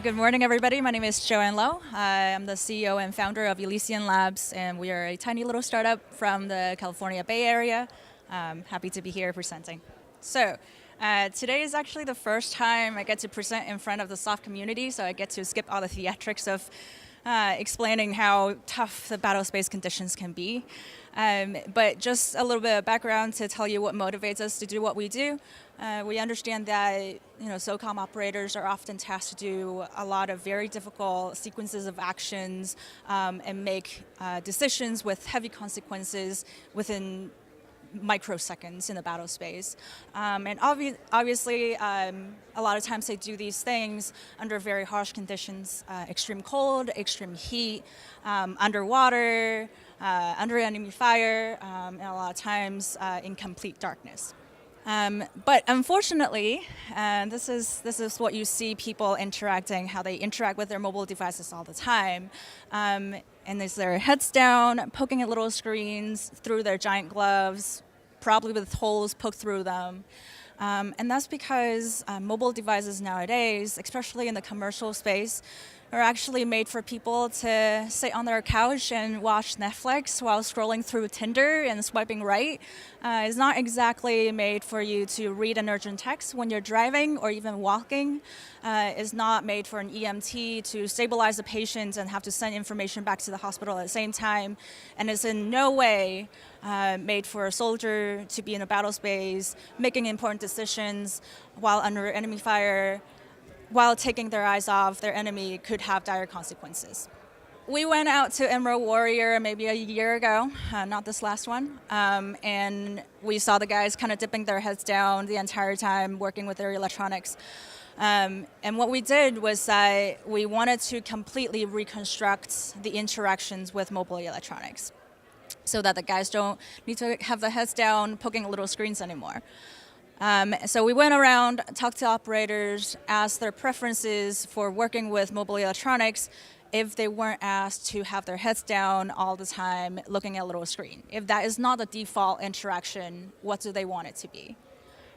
Good morning, everybody. My name is Joanne Lowe. I'm the CEO and founder of Elysian Labs, and we are a tiny little startup from the California Bay Area. Happy to be here presenting. So today is actually the first time I get to present in front of the soft community, so I get to skip all the theatrics of explaining how tough the battle space conditions can be. But just a little bit of background to tell you what motivates us to do what we do. We understand that SOCOM operators are often tasked to do a lot of very difficult sequences of actions and make decisions with heavy consequences within microseconds in the battle space. And obviously, a lot of times they do these things under very harsh conditions, extreme cold, extreme heat, underwater, under enemy fire, and a lot of times in complete darkness. But unfortunately, this is what you see people interacting, how they interact with their mobile devices all the time. And it's their heads down, poking at little screens through their giant gloves, probably with holes poked through them. And that's because mobile devices nowadays, especially in the commercial space, are actually made for people to sit on their couch and watch Netflix while scrolling through Tinder and swiping right. It's not exactly made for you to read an urgent text when you're driving or even walking. It's not made for an EMT to stabilize the patient and have to send information back to the hospital at the same time. And it's in no way made for a soldier to be in a battle space, making important decisions while under enemy fire, while taking their eyes off their enemy could have dire consequences. We went out to Emerald Warrior maybe a year ago, not this last one, and we saw the guys kind of dipping their heads down the entire time, working with their electronics. And what we did was we wanted to completely reconstruct the interactions with mobile electronics so that the guys don't need to have their heads down, poking little screens anymore. So we went around, talked to operators, asked their preferences for working with mobile electronics if they weren't asked to have their heads down all the time looking at a little screen. If that is not the default interaction, what do they want it to be?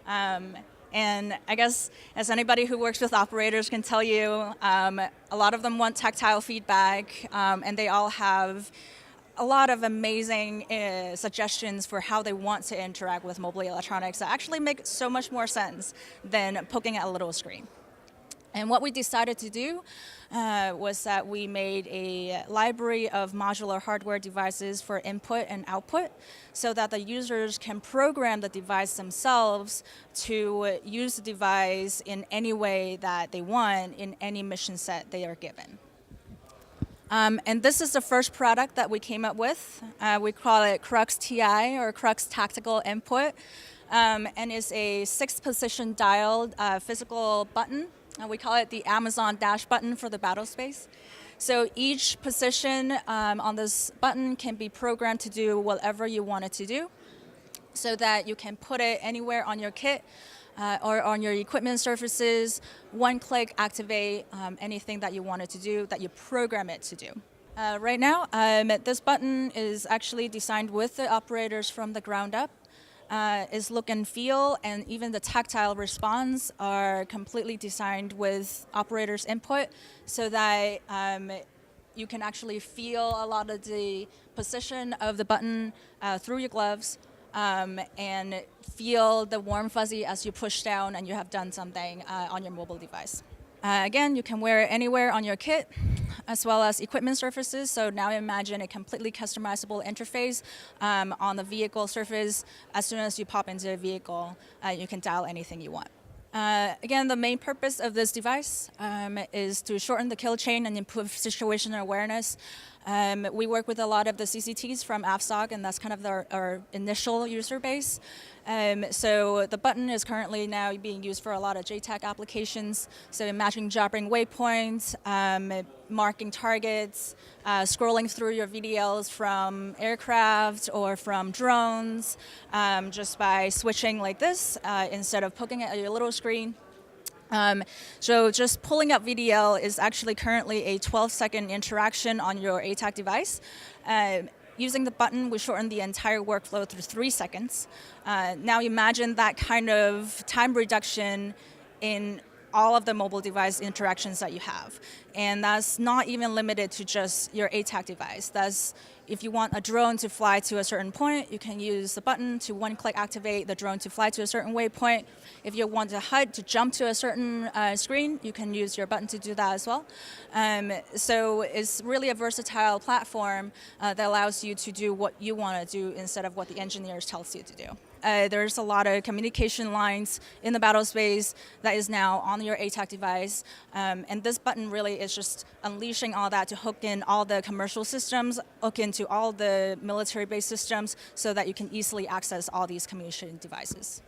And I guess as anybody who works with operators can tell you, a lot of them want tactile feedback, and they all have a lot of amazing suggestions for how they want to interact with mobile electronics that actually make so much more sense than poking at a little screen. And what we decided to do was that we made a library of modular hardware devices for input and output so that the users can program the device themselves to use the device in any way that they want in any mission set they are given. And this is the first product that we came up with. We call it CRUX TI, or CRUX Tactical Input. And it's a 6-position dialed physical button. We call it the Amazon dash button for the battle space. So each position on this button can be programmed to do whatever you want it to do, so that you can put it anywhere on your kit or on your equipment surfaces. One click, activate anything that you want it to do, that you program it to do. Right now, this button is actually designed with the operators from the ground up. Its look and feel and even the tactile response are completely designed with operators' input so that you can actually feel a lot of the position of the button through your gloves. And feel the warm fuzzy as you push down and you have done something on your mobile device. Again, you can wear it anywhere on your kit, as well as equipment surfaces. So now imagine a completely customizable interface on the vehicle surface. As soon as you pop into a vehicle, you can dial anything you want. Again, the main purpose of this device is to shorten the kill chain and improve situational awareness. We work with a lot of the CCTs from AFSOC, and that's kind of our initial user base. So the button is currently now being used for a lot of JTAG applications. So imagine dropping waypoints, marking targets, scrolling through your VDLs from aircraft or from drones, just by switching like this instead of poking at your little screen. So just pulling up VDL is actually currently a 12-second interaction on your ATAC device. Using the button, we shorten the entire workflow to 3 seconds. Now imagine that kind of time reduction in all of the mobile device interactions that you have. And that's not even limited to just your ATAC device. That's if you want a drone to fly to a certain point, you can use the button to one-click activate the drone to fly to a certain waypoint. If you want the HUD to jump to a certain screen, you can use your button to do that as well. So it's really a versatile platform that allows you to do what you want to do instead of what the engineers tells you to do. There's a lot of communication lines in the battle space that is now on your ATAC device. And this button really is just unleashing all that to hook in all the commercial systems, hook into all the military-based systems so that you can easily access all these communication devices.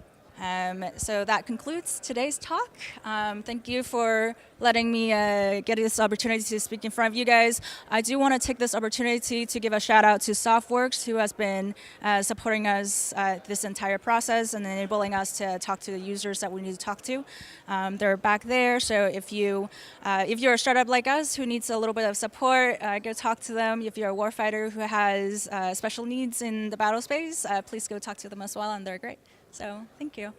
So that concludes today's talk. Thank you for letting me get this opportunity to speak in front of you guys. I do want to take this opportunity to give a shout out to Softworks, who has been supporting us this entire process and enabling us to talk to the users that we need to talk to. They're back there, so if you're a startup like us who needs a little bit of support, go talk to them. If you're a warfighter who has special needs in the battle space, please go talk to them as well, and they're great. So thank you.